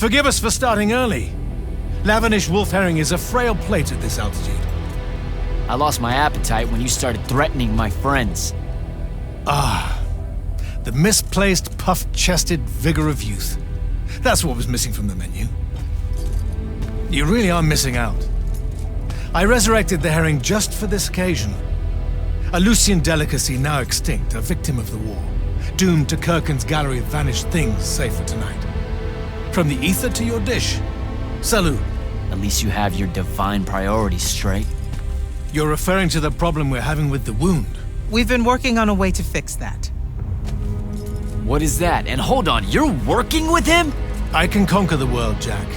Forgive us for starting early. Lavinish wolf herring is a frail plate at this altitude. I lost my appetite when you started threatening my friends. The misplaced, puff-chested vigor of youth. That's what was missing from the menu. You really are missing out. I resurrected the herring just for this occasion. A Lucian delicacy now extinct, a victim of the war, doomed to Kirkin's gallery of vanished things save for tonight. From the ether to your dish. Salud. At least you have your divine priorities straight. You're referring to the problem we're having with the wound. We've been working on a way to fix that. What is that? And hold on, you're working with him? I can conquer the world, Jack.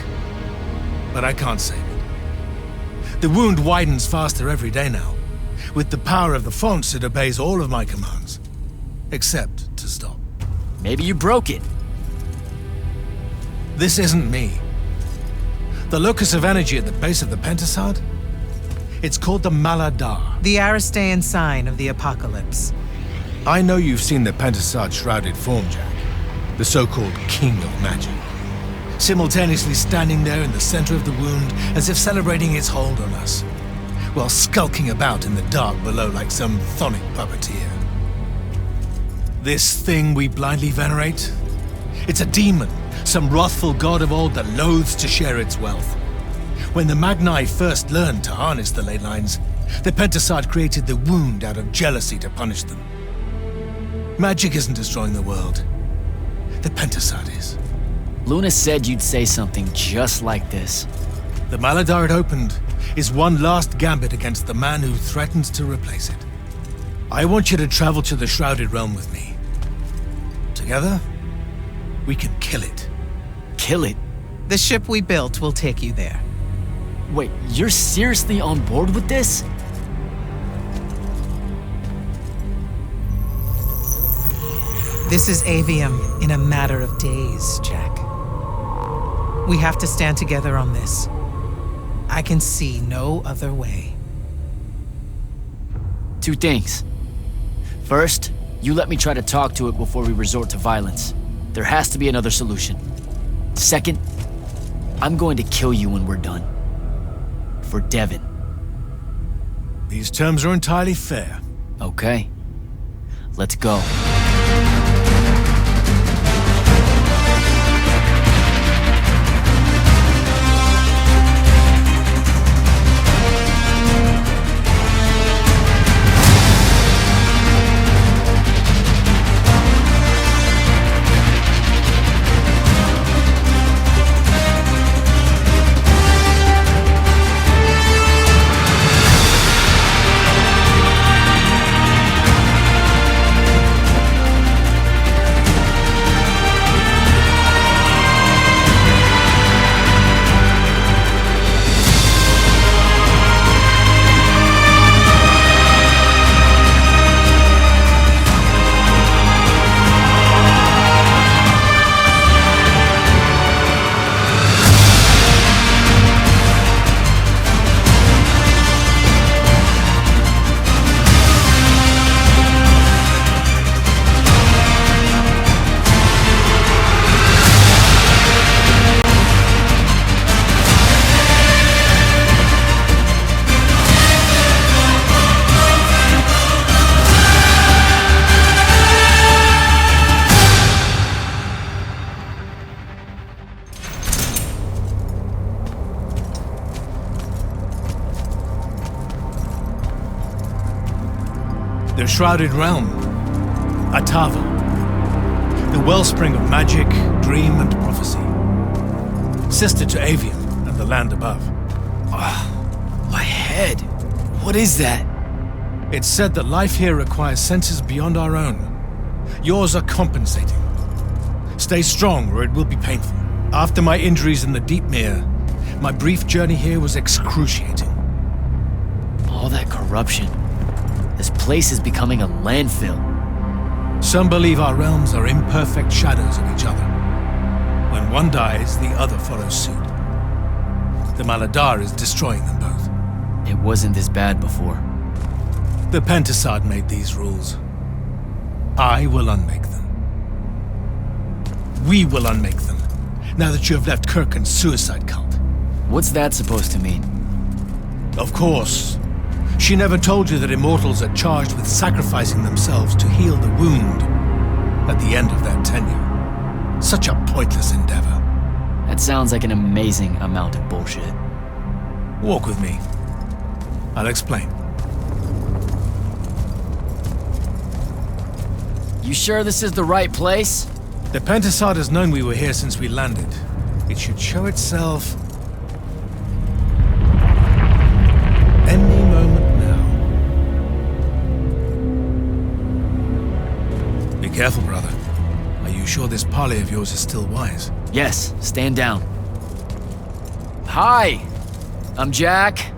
But I can't save it. The wound widens faster every day now. With the power of the fonts, it obeys all of my commands. Except to stop. Maybe you broke it. This isn't me. The locus of energy at the base of the Pentasod? It's called the Maladar. The Aristean sign of the apocalypse. I know you've seen the Pentasod shrouded form, Jack. The so-called King of Magic. Simultaneously standing there in the center of the wound as if celebrating its hold on us, while skulking about in the dark below like some chthonic puppeteer. This thing we blindly venerate? It's a demon, some wrathful god of old that loathes to share its wealth. When the Magni first learned to harness the ley lines, the Pentasod created the wound out of jealousy to punish them. Magic isn't destroying the world. The Pentasod is. Luna said you'd say something just like this. The Maladar it opened is one last gambit against the man who threatens to replace it. I want you to travel to the Shrouded Realm with me. Together, we can kill it. Kill it? The ship we built will take you there. Wait, you're seriously on board with this? This is Aveum in a matter of days, Jack. We have to stand together on this. I can see no other way. Two things. First, you let me try to talk to it before we resort to violence. There has to be another solution. Second, I'm going to kill you when we're done. For Devon. These terms are entirely fair. Okay. Let's go. The Shrouded Realm. Atava. The wellspring of magic, dream, and prophecy. Sister to Aveum and the land above. My head. What is that? It's said that life here requires senses beyond our own. Yours are compensating. Stay strong or it will be painful. After my injuries in the Deep Mere, my brief journey here was excruciating. All that corruption. This place is becoming a landfill. Some believe our realms are imperfect shadows of each other. When one dies, the other follows suit. The Maladar is destroying them both. It wasn't this bad before. The Pentasod made these rules. I will unmake them. We will unmake them. now that you have left Kirkand's suicide cult. What's that supposed to mean? Of course. She never told you that immortals are charged with sacrificing themselves to heal the wound at the end of their tenure. Such a pointless endeavor. That sounds like an amazing amount of bullshit. Walk with me. I'll explain. You sure this is the right place? The Pentasod has known we were here since we landed. It should show itself any moment now. Be careful, brother. Are you sure this parley of yours is still wise? Yes, stand down. Hi, I'm Jack.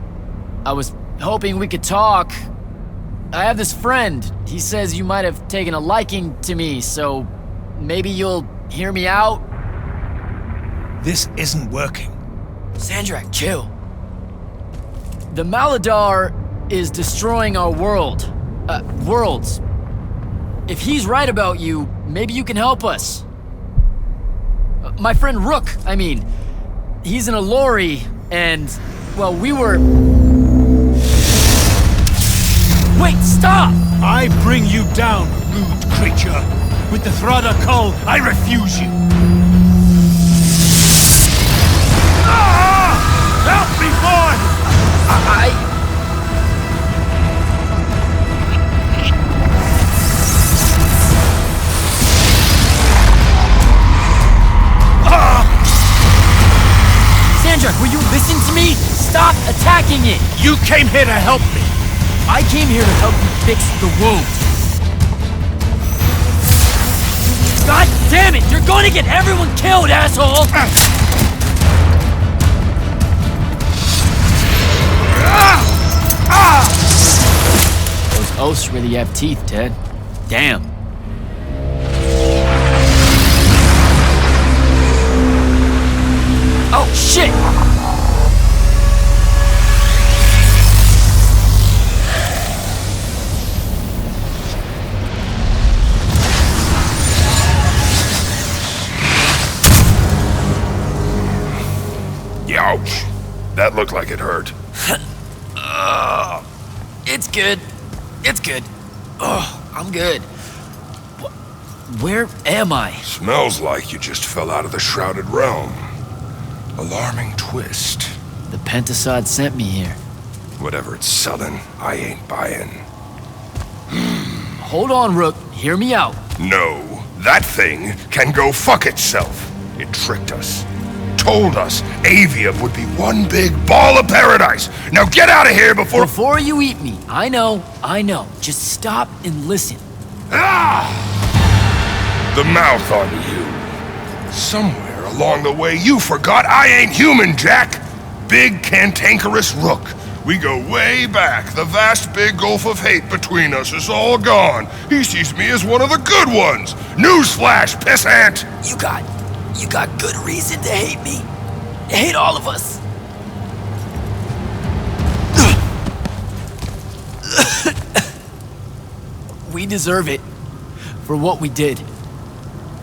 I was hoping we could talk. I have this friend. He says you might have taken a liking to me, so maybe you'll hear me out? This isn't working. Sandrak, chill. The Maladar is destroying our world. Worlds. If he's right about you, maybe you can help us. My friend Rook, he's in a lorry, and, well, we were... Wait, stop! I bring you down, rude creature. With the Thrada Cull, I refuse you. Help me, boy! Sandrak, will you listen to me? Stop attacking it! You came here to help me. I came here to help you fix the wound. God damn it! You're going to get everyone killed, asshole! Those oaths really have teeth, Ted. Damn. Oh, shit! Ouch. That looked like it hurt. It's good. It's good. Oh, I'm good. Where am I? Smells like you just fell out of the Shrouded Realm. Alarming twist. The Pentasod sent me here. Whatever it's selling, I ain't buying. Hold on, Rook. Hear me out. No, that thing can go fuck itself. It tricked us. Told us Aveum would be one big ball of paradise. Now get out of here before... Before you eat me. I know. Just stop and listen. Ah! The mouth on you. Somewhere along the way you forgot I ain't human, Jack. Big cantankerous Rook. We go way back. The vast big gulf of hate between us is all gone. He sees me as one of the good ones. Newsflash, pissant! You got good reason to hate me. Hate all of us. We deserve it for what we did.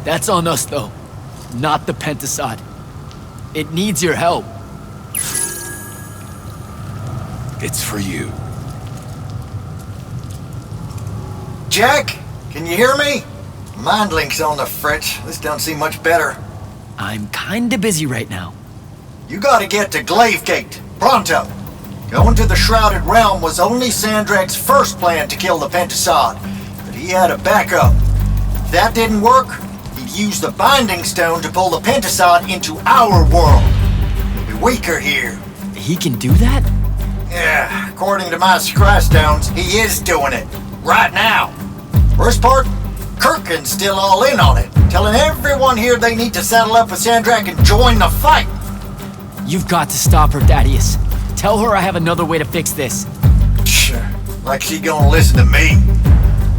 That's on us, though, not the Pentasod. It needs your help. It's for you. Jack, can you hear me? Mind link's on the fritz. This don't seem much better. I'm kinda busy right now. You gotta get to Glavegate, pronto. Going to the Shrouded Realm was only Sandrak's first plan to kill the Pentasod, but he had a backup. If that didn't work, he'd use the Binding Stone to pull the Pentasod into our world. He'll be weaker here. He can do that? Yeah, according to my scry stones, he is doing it. Right now. Worst part? Kirkand's still all in on it, telling everyone here they need to saddle up with Sandrak and join the fight. You've got to stop her, Thaddeus. Tell her I have another way to fix this. Sure, like she gonna listen to me.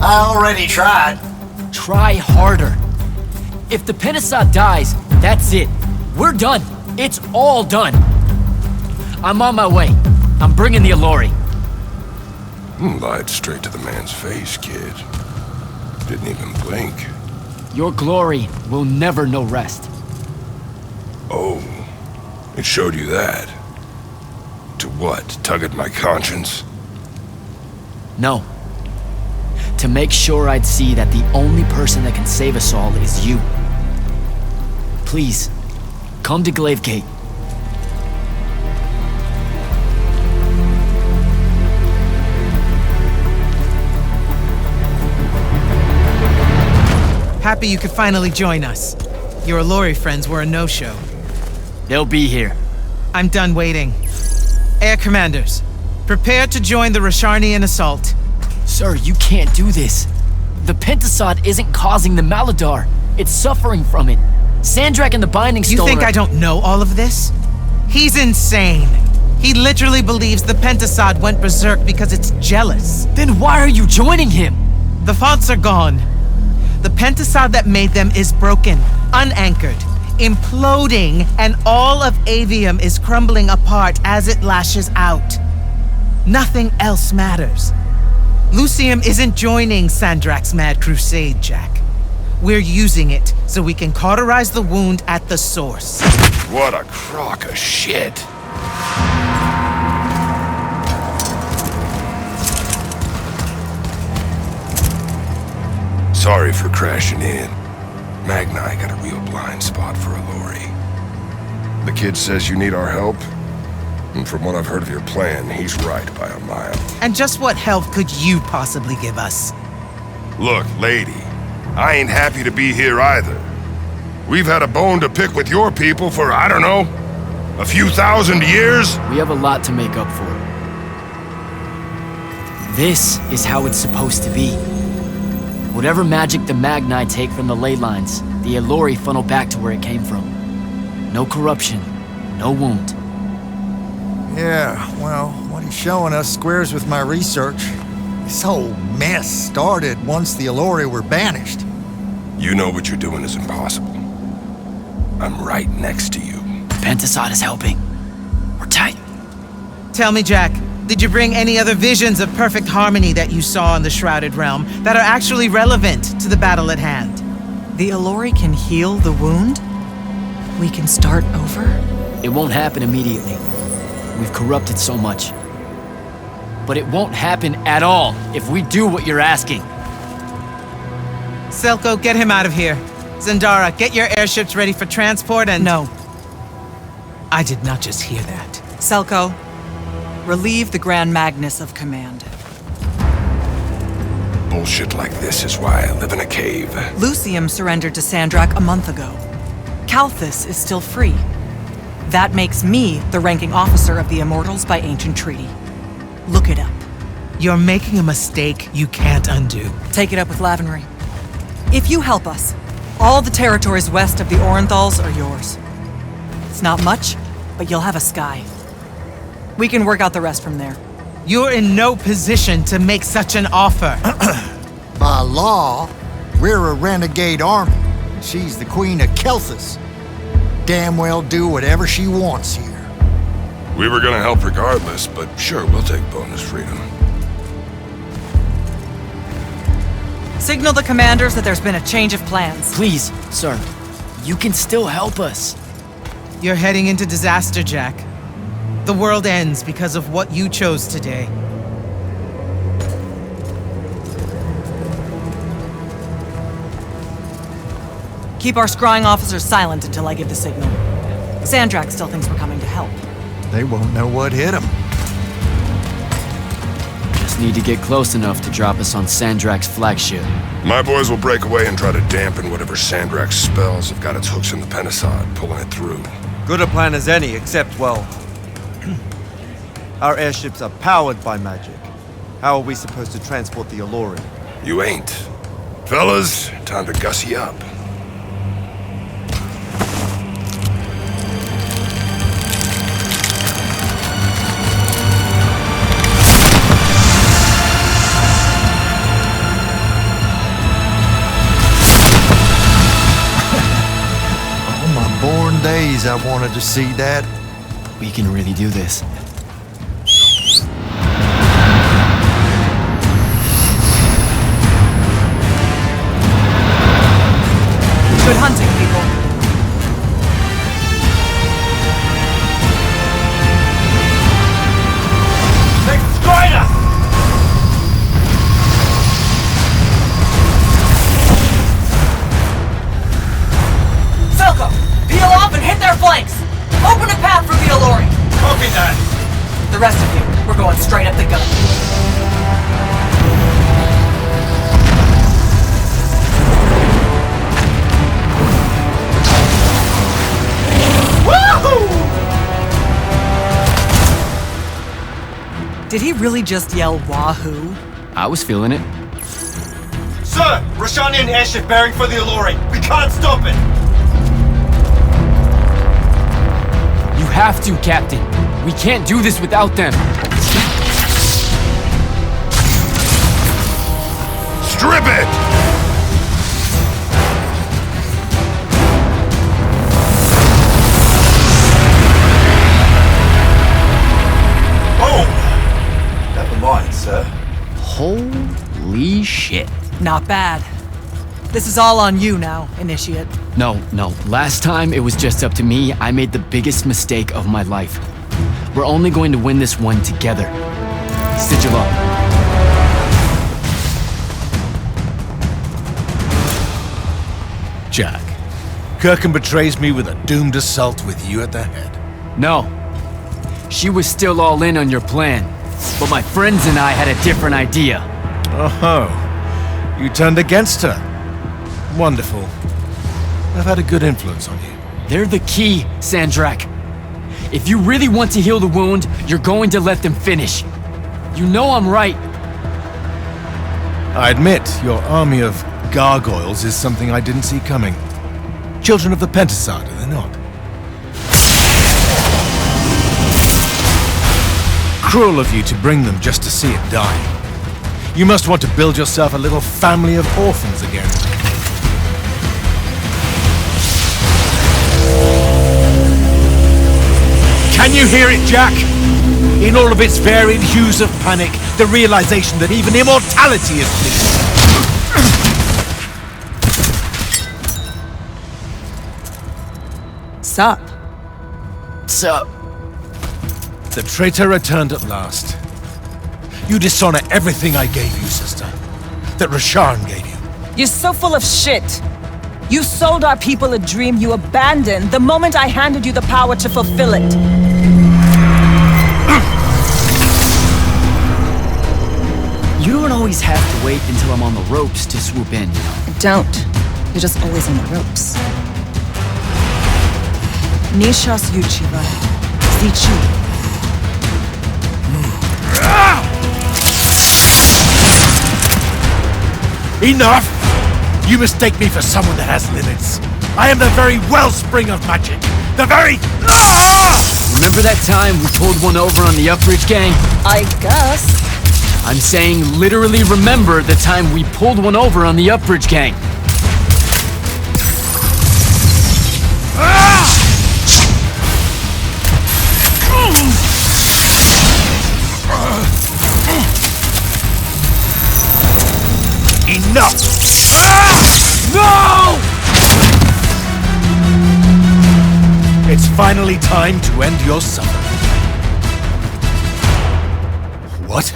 I already tried. Try harder. If the Pentasod dies, that's it. We're done. It's all done. I'm on my way. I'm bringing the Allori. Lied straight to the man's face, kid. Didn't even blink. Your glory will never know rest. Oh, it showed you that. To what? Tug at my conscience? No. To make sure I'd see that the only person that can save us all is you. Please, come to Glavegate. Happy you could finally join us. Your Allori friends were a no-show. They'll be here. I'm done waiting. Air Commanders, prepare to join the Rasharnian assault. Sir, you can't do this. The Pentasod isn't causing the Maladar. It's suffering from it. Sandrak and the Binding Stone You think I don't know all of this? He's insane. He literally believes the Pentasod went berserk because it's jealous. Then why are you joining him? The fonts are gone. The Pentasod that made them is broken, unanchored, imploding, and all of Aveum is crumbling apart as it lashes out. Nothing else matters. Lucium isn't joining Sandrak's mad crusade, Jack. We're using it so we can cauterize the wound at the source. What a crock of shit. Sorry for crashing in. Magni got a real blind spot for Allori. The kid says you need our help, and from what I've heard of your plan, he's right by a mile. And just what help could you possibly give us? Look, lady, I ain't happy to be here either. We've had a bone to pick with your people for, I don't know, a few thousand years? We have a lot to make up for. This is how it's supposed to be. Whatever magic the Magni take from the ley lines, the Allori funnel back to where it came from. No corruption, no wound. Yeah, well, what he's showing us squares with my research. This whole mess started once the Allori were banished. You know what you're doing is impossible. I'm right next to you. Pentasod is helping. We're tight. Tell me, Jack, did you bring any other visions of perfect harmony that you saw in the Shrouded Realm that are actually relevant to the battle at hand? The Allori can heal the wound? We can start over? It won't happen immediately. We've corrupted so much. But it won't happen at all if we do what you're asking. Selko, get him out of here. Zendara, get your airships ready for transport and— No. I did not just hear that. Selko, relieve the Grand Magnus of command. Bullshit like this is why I live in a cave. Lucium surrendered to Sandrak a month ago. Kalthus is still free. That makes me the ranking officer of the Immortals by ancient treaty. Look it up. You're making a mistake you can't undo. Take it up with Lavenry. If you help us, all the territories west of the Orenthals are yours. It's not much, but you'll have a sky. We can work out the rest from there. You're in no position to make such an offer. By law, we're a renegade army. She's the queen of Kalthus. Damn well do whatever she wants here. We were gonna help regardless, but sure, we'll take bonus freedom. Signal the commanders that there's been a change of plans. Please, sir, you can still help us. You're heading into disaster, Jack. The world ends because of what you chose today. Keep our scrying officers silent until I give the signal. Sandrak still thinks we're coming to help. They won't know what hit them. Just need to get close enough to drop us on Sandrak's flagship. My boys will break away and try to dampen whatever Sandrak's spells have got its hooks in the Pentasod, pulling it through. Good a plan as any, except, well, our airships are powered by magic. How are we supposed to transport the Allori? You ain't. Fellas, time to gussy up. Born days I wanted to see that. We can really do this. Good hunting, people. the rest of you, we're going straight up the gun. Did he really just yell wahoo? I was feeling it. Sir! Rashani and airship bearing for the Alluri. We can't stop it! You have to, Captain. We can't do this without them. Strip it! Oh! Never mind, sir. Holy shit. Not bad. This is all on you now, Initiate. No. Last time it was just up to me. I made the biggest mistake of my life. We're only going to win this one together. Sigil up. Jack, Kirkham betrays me with a doomed assault with you at the head. No. She was still all in on your plan. But my friends and I had a different idea. Oh, you turned against her. Wonderful. I've had a good influence on you. They're the key, Sandrak. If you really want to heal the wound, you're going to let them finish. You know I'm right. I admit, your army of gargoyles is something I didn't see coming. Children of the Pentasad, are they not? Cruel of you to bring them just to see it die. You must want to build yourself a little family of orphans again. Can you hear it, Jack? In all of its varied hues of panic, the realization that even immortality is fleeting. Sup? Sup? The traitor returned at last. You dishonor everything I gave you, sister. That Rasharn gave you. You're so full of shit. You sold our people a dream you abandoned the moment I handed you the power to fulfill it. You don't always have to wait until I'm on the ropes to swoop in. Don't. You're just always on the ropes. Nishas Yuchiva. Zichu. Enough! You mistake me for someone that has limits. I am the very wellspring of magic. The very... Remember that time we pulled one over on the Upbridge gang? I guess. I'm saying literally remember the time we pulled one over on the Upbridge gang. Enough! No! It's finally time to end your suffering. What?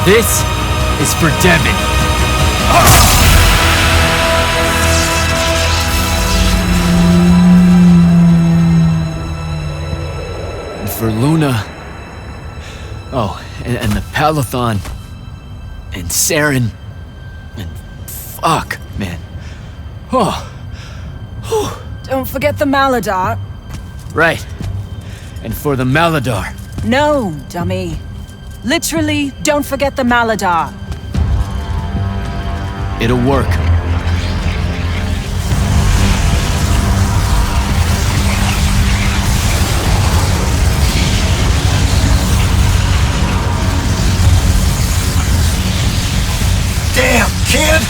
This is for Devin. And for Luna. Oh, and the Palathon. And Saren. And fuck, man. Oh. Don't forget the Maladar. Right. And for the Maladar. No, dummy. Literally, don't forget the Maladar. It'll work. Damn, kid!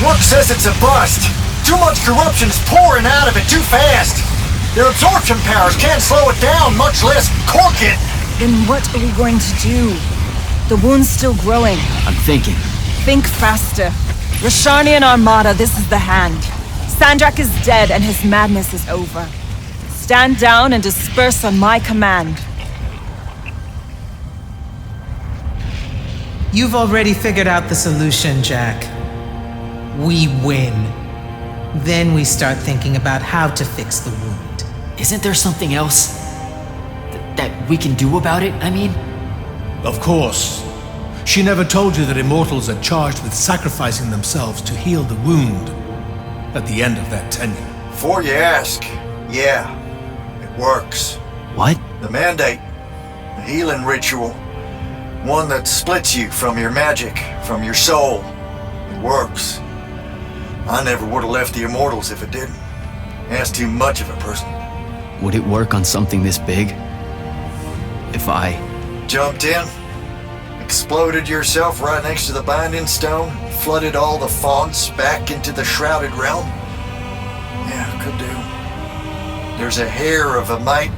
Work says it's a bust. Too much corruption is pouring out of it too fast. Their absorption powers can't slow it down, much less cork it. Then what are we going to do? The wound's still growing. I'm thinking. Think faster. Rosharnian Armada, this is the hand. Sandrak is dead and his madness is over. Stand down and disperse on my command. You've already figured out the solution, Jack. We win. Then we start thinking about how to fix the wound. Isn't there something else that we can do about it, I mean? Of course. She never told you that immortals are charged with sacrificing themselves to heal the wound at the end of their tenure. Before you ask, yeah, it works. What? The mandate, the healing ritual, one that splits you from your magic, from your soul. It works. I never would have left the Immortals if it didn't. That's too much of a person. Would it work on something this big? If I... Jumped in, exploded yourself right next to the binding stone, flooded all the fonts back into the shrouded realm? Yeah, could do. There's a hair of a mite.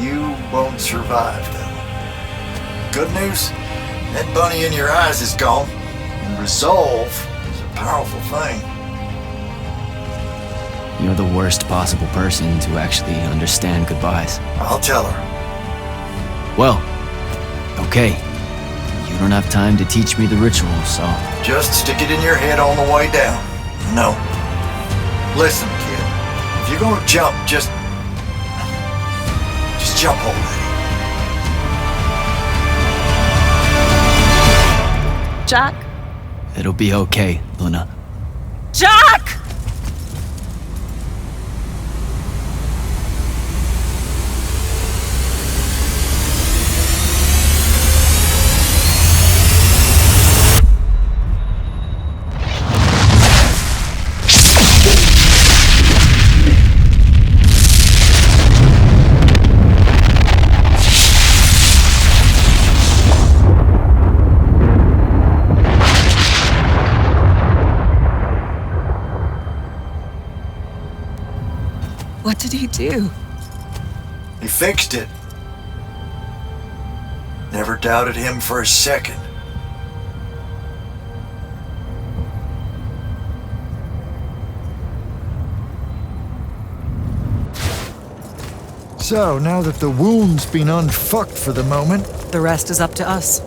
You won't survive, though. Good news, that bunny in your eyes is gone, and resolve is a powerful thing. You're the worst possible person to actually understand goodbyes. I'll tell her. Well, okay. You don't have time to teach me the ritual, so... Just stick it in your head on the way down. No. Listen, kid. If you're gonna jump, just jump already. Jack? It'll be okay, Luna. Jack! What did he do? He fixed it. Never doubted him for a second. So, now that the wound's been unfucked for the moment... The rest is up to us.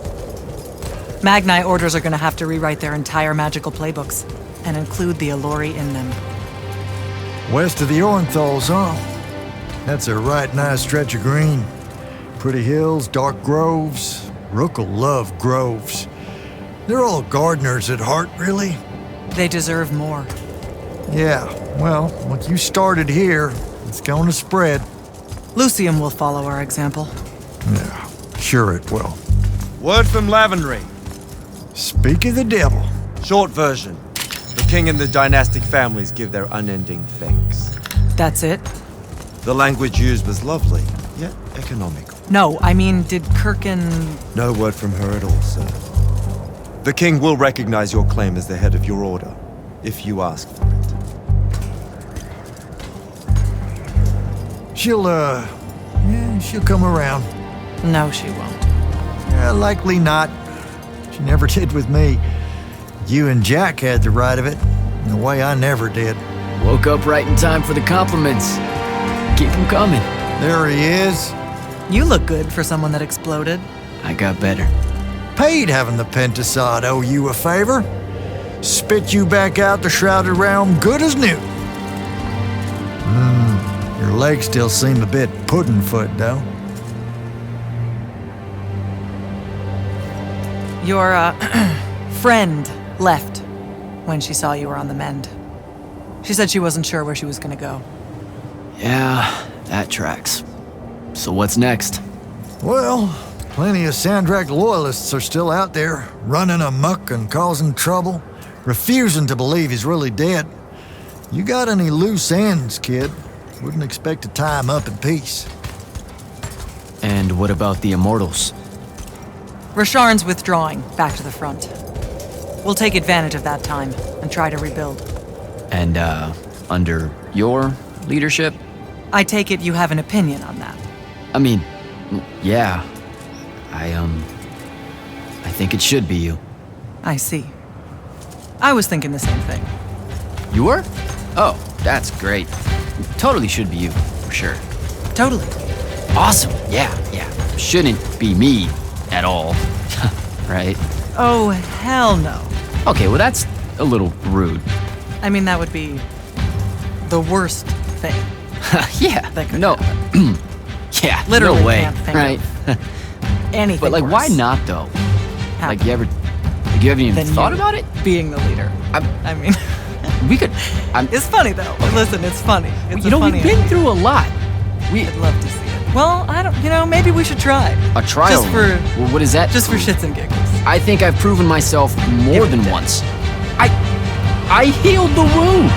Magnite orders are gonna have to rewrite their entire magical playbooks, and include the Allori in them. West of the Orenthals, huh? That's a right nice stretch of green. Pretty hills, dark groves. Rook'll love groves. They're all gardeners at heart, really. They deserve more. Yeah, well, once you started here, it's gonna spread. Lucium will follow our example. Yeah, sure it will. Word from Lavenry. Speak of the devil. Short version. The king and the dynastic families give their unending thanks. That's it? The language used was lovely, yet economical. No, I mean, did Kirkin... No word from her at all, sir. The king will recognize your claim as the head of your order, if you ask for it. She'll come around. No, she won't. Likely not. She never did with me. You and Jack had the right of it, in a way I never did. Woke up right in time for the compliments. Keep them coming. There he is. You look good for someone that exploded. I got better. Paid having the Pentasod owe you a favor. Spit you back out the shrouded realm good as new. Your legs still seem a bit pudding-foot, though. Your, friend left when she saw you were on the mend. She said she wasn't sure where she was gonna go. Yeah, that tracks. So what's next? Well, plenty of Sandrak loyalists are still out there, running amok and causing trouble, refusing to believe he's really dead. You got any loose ends, kid? Wouldn't expect to tie him up in peace. And what about the Immortals? Rasharn's withdrawing back to the front. We'll take advantage of that time and try to rebuild. And, under your leadership? I take it you have an opinion on that. I mean, yeah. I think it should be you. I see. I was thinking the same thing. You were? Oh, that's great. Totally should be you, for sure. Totally. Awesome. Yeah. Shouldn't be me at all. Right? Oh, hell no. Okay, well that's a little rude. I mean, that would be the worst thing. Yeah. That could No. happen. Yeah. Literally no way. can't think Right? Anything But like, worse why not though? Like, you haven't even than thought you about it? Being the leader. I mean, We could. it's funny though. Listen, it's funny. It's You know, we've been through a lot. I'd love to see it. Well, I don't. Maybe we should try. A trial. Just for. Well, what is that? Just for prove? shits and giggles. I think I've proven myself more Give it than a day. once. I healed the wound.